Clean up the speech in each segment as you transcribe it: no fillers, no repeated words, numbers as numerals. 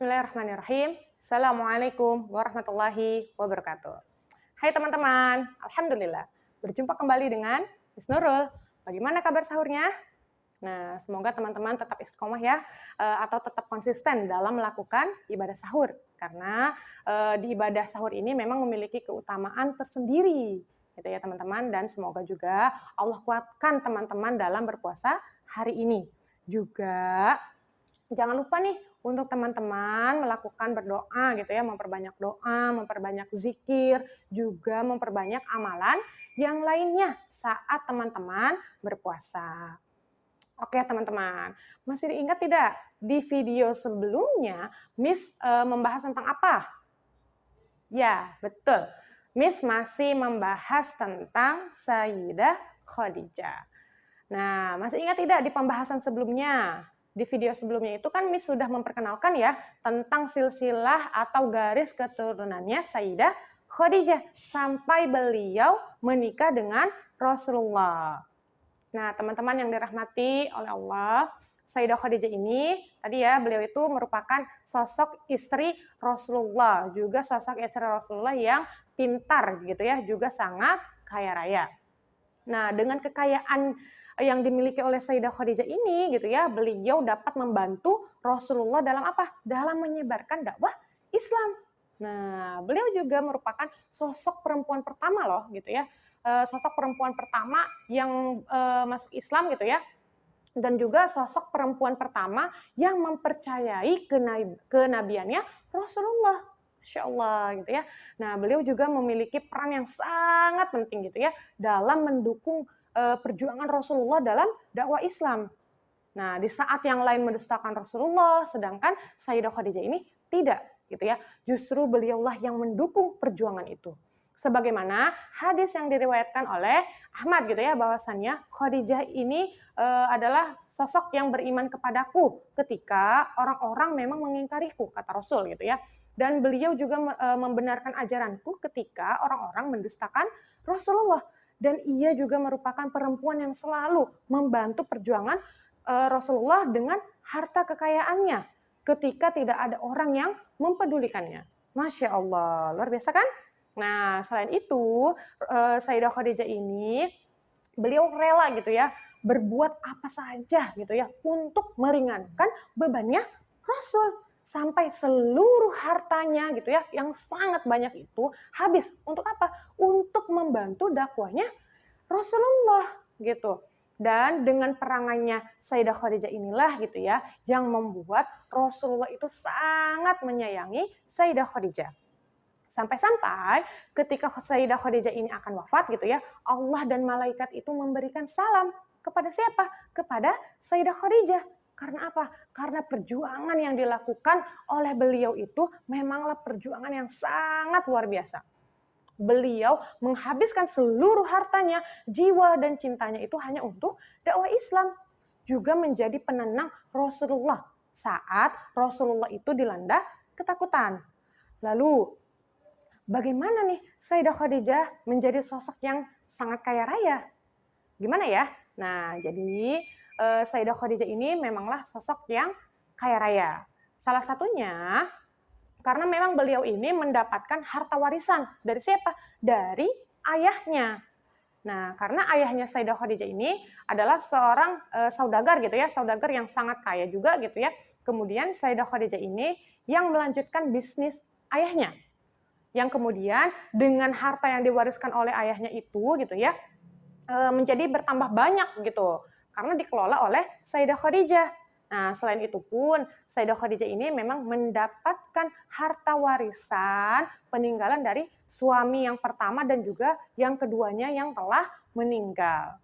Bismillahirrahmanirrahim. Assalamualaikum warahmatullahi wabarakatuh. Hai teman-teman, Alhamdulillah. Berjumpa kembali dengan Miss Nurul. Bagaimana kabar sahurnya? Nah, semoga teman-teman tetap istiqomah ya, atau tetap konsisten dalam melakukan ibadah sahur. Karena di ibadah sahur ini memang memiliki keutamaan tersendiri, gitu ya teman-teman. Dan semoga juga Allah kuatkan teman-teman dalam berpuasa hari ini. Juga jangan lupa nih untuk teman-teman melakukan berdoa gitu ya, memperbanyak doa, memperbanyak zikir, juga memperbanyak amalan yang lainnya saat teman-teman berpuasa. Oke teman-teman, masih ingat tidak di video sebelumnya Miss membahas tentang apa? Ya, betul. Miss masih membahas tentang Sayyidah Khadijah. Nah, masih ingat tidak di pembahasan sebelumnya? Di video sebelumnya itu kan Miss sudah memperkenalkan ya tentang silsilah atau garis keturunannya Sayyidah Khadijah sampai beliau menikah dengan Rasulullah. Nah, teman-teman yang dirahmati oleh Allah, Sayyidah Khadijah ini tadi ya beliau itu merupakan sosok istri Rasulullah, juga sosok istri Rasulullah yang pintar gitu ya, juga sangat kaya raya. Nah, dengan kekayaan yang dimiliki oleh Sayyidah Khadijah ini gitu ya, beliau dapat membantu Rasulullah dalam apa? Dalam menyebarkan dakwah Islam. Nah, beliau juga merupakan sosok perempuan pertama loh gitu ya. Sosok perempuan pertama yang masuk Islam gitu ya. Dan juga sosok perempuan pertama yang mempercayai kenabiannya Rasulullah. Masya Allah gitu ya. Nah, beliau juga memiliki peran yang sangat penting gitu ya dalam mendukung perjuangan Rasulullah dalam dakwah Islam. Nah, di saat yang lain mendustakan Rasulullah, sedangkan Sayyidah Khadijah ini tidak gitu ya. Justru beliaulah yang mendukung perjuangan itu. Sebagaimana hadis yang diriwayatkan oleh Ahmad gitu ya, bahwasannya Khadijah ini adalah sosok yang beriman kepadaku ketika orang-orang memang mengingkariku, kata Rasul gitu ya. Dan beliau juga membenarkan ajaranku ketika orang-orang mendustakan Rasulullah. Dan ia juga merupakan perempuan yang selalu membantu perjuangan Rasulullah dengan harta kekayaannya ketika tidak ada orang yang mempedulikannya. Masya Allah, luar biasa kan? Nah, selain itu, Sayyidah Khadijah ini beliau rela gitu ya, berbuat apa saja gitu ya untuk meringankan bebannya Rasul. Sampai seluruh hartanya gitu ya, yang sangat banyak itu habis untuk apa? Untuk membantu dakwahnya Rasulullah gitu. Dan dengan perangannya Sayyidah Khadijah inilah gitu ya, yang membuat Rasulullah itu sangat menyayangi Sayyidah Khadijah. Sampai-sampai ketika Sayyidah Khadijah ini akan wafat gitu ya, Allah dan malaikat itu memberikan salam kepada siapa? Kepada Sayyidah Khadijah. Karena apa? Karena perjuangan yang dilakukan oleh beliau itu memanglah perjuangan yang sangat luar biasa. Beliau menghabiskan seluruh hartanya, jiwa dan cintanya itu hanya untuk dakwah Islam. Juga menjadi penenang Rasulullah saat Rasulullah itu dilanda ketakutan. Lalu bagaimana nih Sayyidah Khadijah menjadi sosok yang sangat kaya raya? Gimana ya? Nah, jadi Sayyidah Khadijah ini memanglah sosok yang kaya raya. Salah satunya karena memang beliau ini mendapatkan harta warisan dari siapa? Dari ayahnya. Nah, karena ayahnya Sayyidah Khadijah ini adalah seorang saudagar gitu ya, saudagar yang sangat kaya juga gitu ya. Kemudian Sayyidah Khadijah ini yang melanjutkan bisnis ayahnya. Yang kemudian dengan harta yang diwariskan oleh ayahnya itu gitu ya, menjadi bertambah banyak gitu. Karena dikelola oleh Sayyidah Khadijah. Nah, selain itu pun Sayyidah Khadijah ini memang mendapatkan harta warisan peninggalan dari suami yang pertama dan juga yang keduanya yang telah meninggal.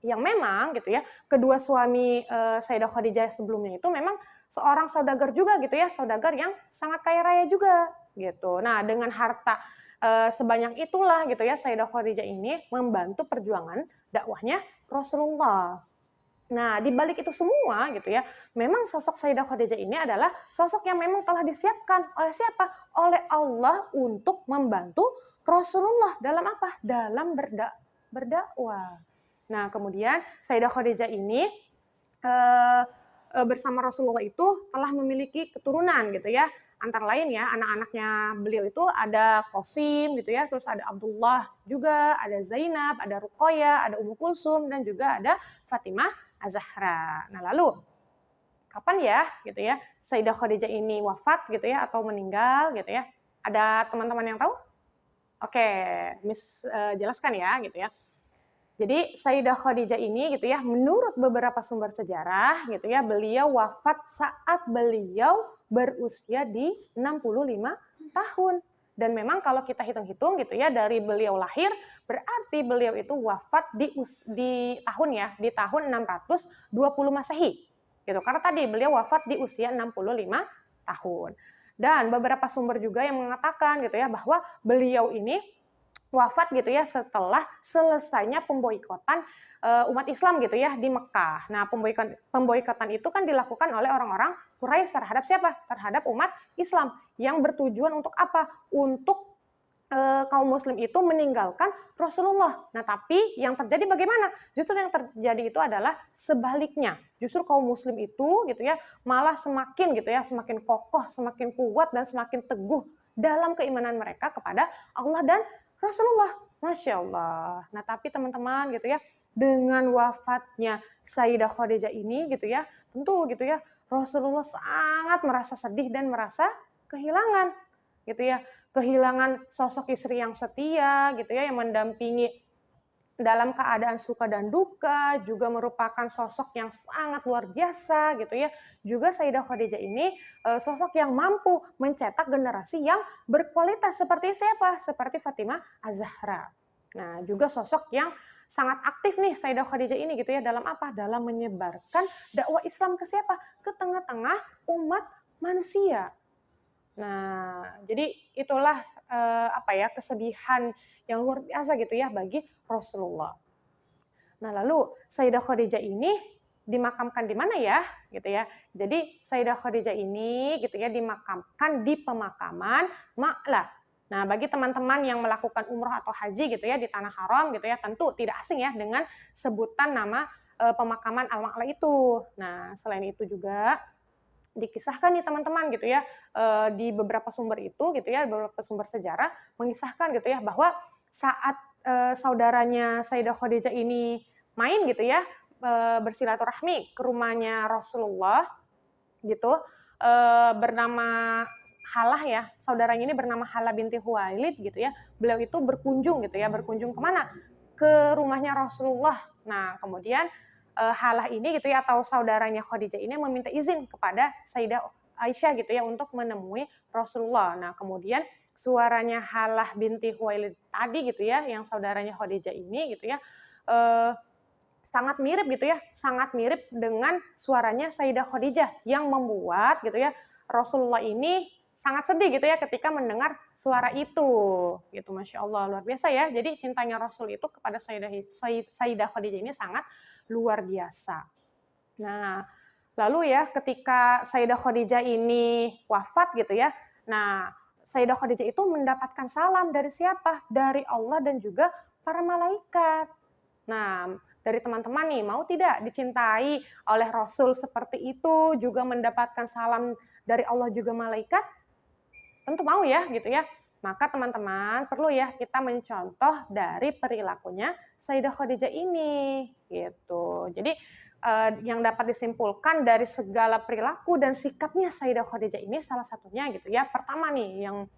Yang memang gitu ya, kedua suami Sayyidah Khadijah sebelumnya itu memang seorang saudagar juga gitu ya, saudagar yang sangat kaya raya juga gitu. Nah, dengan harta sebanyak itulah gitu ya, Sayyidah Khadijah ini membantu perjuangan dakwahnya Rasulullah. Nah, di balik itu semua gitu ya, memang sosok Sayyidah Khadijah ini adalah sosok yang memang telah disiapkan oleh siapa? Oleh Allah untuk membantu Rasulullah dalam apa? Dalam berdakwah. Nah, kemudian Sayyidah Khadijah ini bersama Rasulullah itu telah memiliki keturunan gitu ya. Antara lain ya, anak-anaknya beliau itu ada Qasim gitu ya, terus ada Abdullah juga, ada Zainab, ada Ruqayyah, ada Ummu Kulsum, dan juga ada Fatimah Az-Zahra. Nah lalu, kapan ya gitu ya Sayyidah Khadijah ini wafat gitu ya atau meninggal gitu ya? Ada teman-teman yang tahu? Oke, Miss jelaskan ya gitu ya. Jadi Sayyidah Khadijah ini gitu ya, menurut beberapa sumber sejarah gitu ya, beliau wafat saat beliau berusia di 65 tahun. Dan memang kalau kita hitung-hitung gitu ya, dari beliau lahir berarti beliau itu wafat di tahun ya, di tahun 620 Masehi. Gitu. Karena tadi beliau wafat di usia 65 tahun. Dan beberapa sumber juga yang mengatakan gitu ya bahwa beliau ini wafat gitu ya setelah selesainya pemboikotan umat Islam gitu ya di Mekah. Nah, pemboikotan itu kan dilakukan oleh orang-orang Quraisy terhadap siapa? Terhadap umat Islam yang bertujuan untuk apa? Untuk kaum muslim itu meninggalkan Rasulullah. Nah, tapi yang terjadi bagaimana? Justru yang terjadi itu adalah sebaliknya. Justru kaum muslim itu gitu ya malah semakin gitu ya, semakin kokoh, semakin kuat dan semakin teguh dalam keimanan mereka kepada Allah dan Rasulullah. Masya Allah. Nah, tapi teman-teman gitu ya, dengan wafatnya Sayyidah Khadijah ini gitu ya, tentu gitu ya, Rasulullah sangat merasa sedih dan merasa kehilangan gitu ya, kehilangan sosok istri yang setia gitu ya, yang mendampingi dalam keadaan suka dan duka, juga merupakan sosok yang sangat luar biasa gitu ya. Juga Sayyidah Khadijah ini sosok yang mampu mencetak generasi yang berkualitas seperti siapa? Seperti Fatimah Az-Zahra. Nah, juga sosok yang sangat aktif nih Sayyidah Khadijah ini gitu ya, dalam apa? Dalam menyebarkan dakwah Islam ke siapa? Ke tengah-tengah umat manusia. Nah, jadi itulah kesedihan yang luar biasa gitu ya bagi Rasulullah. Nah, lalu Sayyidah Khadijah ini dimakamkan di mana ya? Gitu ya. Jadi Sayyidah Khadijah ini gitu ya dimakamkan di pemakaman Ma'la. Nah, bagi teman-teman yang melakukan umroh atau haji gitu ya di Tanah Haram gitu ya, tentu tidak asing ya dengan sebutan nama pemakaman Al-Ma'la itu. Nah, selain itu juga dikisahkan nih teman-teman gitu ya, di beberapa sumber itu gitu ya, beberapa sumber sejarah mengisahkan gitu ya bahwa saat saudaranya Sayyidah Khadijah ini main gitu ya, bersilaturahmi ke rumahnya Rasulullah gitu, bernama Halah ya, saudaranya ini bernama Halah binti Huwailid gitu ya. Beliau itu berkunjung gitu ya, berkunjung kemana? Ke rumahnya Rasulullah. Nah, kemudian Halah ini gitu ya atau saudaranya Khadijah ini meminta izin kepada Sayyidah Aisyah gitu ya untuk menemui Rasulullah. Nah, kemudian suaranya Halah binti Huwailid tadi gitu ya, yang saudaranya Khadijah ini gitu ya, sangat mirip gitu ya, sangat mirip dengan suaranya Sayyidah Khadijah yang membuat gitu ya Rasulullah ini sangat sedih gitu ya ketika mendengar suara itu gitu. Masya Allah, luar biasa ya. Jadi cintanya Rasul itu kepada Sayyidah Khadijah ini sangat luar biasa. Nah, lalu ya ketika Sayyidah Khadijah ini wafat gitu ya, nah Sayyidah Khadijah itu mendapatkan salam dari siapa? Dari Allah dan juga para malaikat. Nah, dari teman-teman nih, mau tidak dicintai oleh Rasul seperti itu, juga mendapatkan salam dari Allah juga malaikat? Tentu mau ya gitu ya. Maka teman-teman perlu ya kita mencontoh dari perilakunya Sayyidah Khadijah ini gitu. Jadi yang dapat disimpulkan dari segala perilaku dan sikapnya Sayyidah Khadijah ini salah satunya gitu ya. Pertama nih yang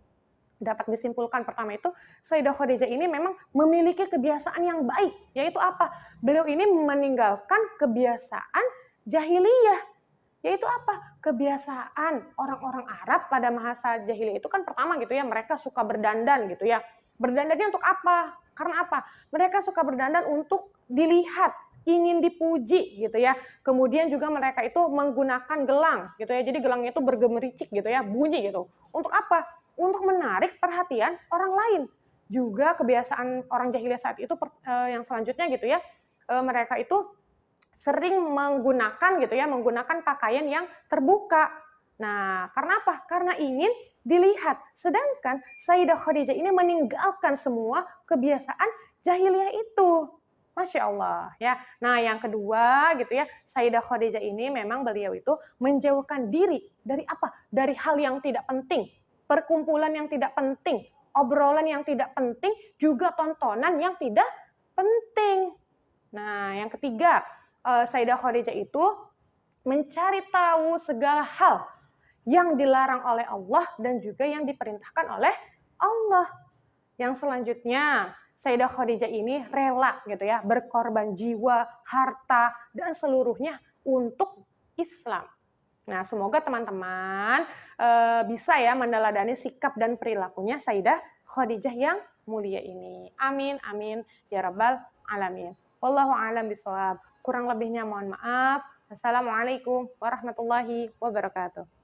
dapat disimpulkan pertama itu Sayyidah Khadijah ini memang memiliki kebiasaan yang baik, yaitu apa? Beliau ini meninggalkan kebiasaan jahiliyah. Yaitu apa? Kebiasaan orang-orang Arab pada masa jahiliyah itu kan pertama gitu ya, mereka suka berdandan gitu ya. Berdandannya untuk apa? Karena apa? Mereka suka berdandan untuk dilihat, ingin dipuji gitu ya. Kemudian juga mereka itu menggunakan gelang gitu ya. Jadi gelangnya itu bergemericik gitu ya, bunyi gitu. Untuk apa? Untuk menarik perhatian orang lain. Juga kebiasaan orang jahiliyah saat itu yang selanjutnya gitu ya, mereka itu sering menggunakan gitu ya, menggunakan pakaian yang terbuka. Nah, karena apa? Karena ingin dilihat. Sedangkan Sayyidah Khadijah ini meninggalkan semua kebiasaan jahiliyah itu. Masya Allah ya. Nah yang kedua gitu ya, Sayyidah Khadijah ini memang beliau itu menjauhkan diri dari apa? Dari hal yang tidak penting, perkumpulan yang tidak penting, obrolan yang tidak penting, juga tontonan yang tidak penting. Nah yang ketiga, Sayyidah Khadijah itu mencari tahu segala hal yang dilarang oleh Allah dan juga yang diperintahkan oleh Allah. Yang selanjutnya, Sayyidah Khadijah ini rela gitu ya, berkorban jiwa, harta, dan seluruhnya untuk Islam. Nah, semoga teman-teman bisa ya meneladani sikap dan perilakunya Sayyidah Khadijah yang mulia ini. Amin, amin, ya rabbal alamin. Wallahu a'lam bishawab. Kurang lebihnya mohon maaf. Assalamualaikum warahmatullahi wabarakatuh.